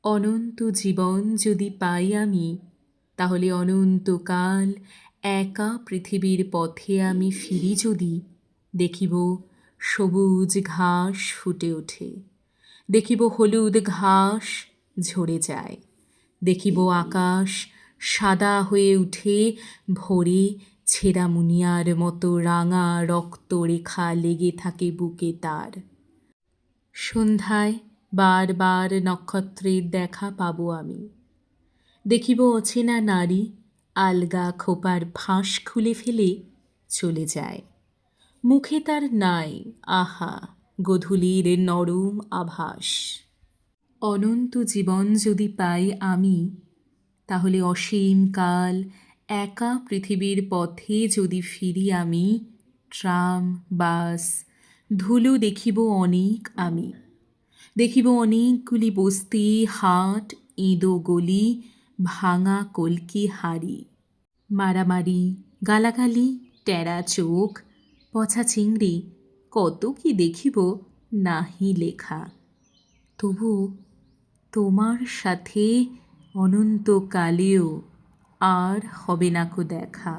অনন্ত জীবন যদি পাই আমি, তাহলে অনন্তকাল একা পৃথিবীর পথে আমি ফিরি যদি, দেখিব সবুজ ঘাস ফুটে ওঠে, দেখিব হলুদ ঘাস ঝরে যায়, দেখিব আকাশ সাদা হয়ে উঠে, ভোরে ছেঁড়া মুনিয়ার মতো রাঙা রক্তরেখা লেগে থাকে বুকে তার। সন্ধ্যায় বার বার নক্ষত্রের দেখা পাব আমি, দেখিব অচেনা নারী আলগা খোপার ফাঁস খুলে ফেলে চলে যায়, মুখে তার নাই আহা গোধূলির নরম আভাস। অনন্ত জীবন যদি পাই আমি, তাহলে অসীম কাল একা পৃথিবীর পথে যদি ফিরি আমি, ট্রাম বাস ধুলো দেখিব অনেক আমি, দেখিব অনেকগুলি বস্তি হাট ইঁদো গলি ভাঙা কলকি হাড়ি, মারামারি গালাগালি টেরা চোখ পচা চিংড়ি, কত কি দেখিব নাহি লেখা। তবু তোমার সাথে অনন্তকালেও আর হবে না কো দেখা।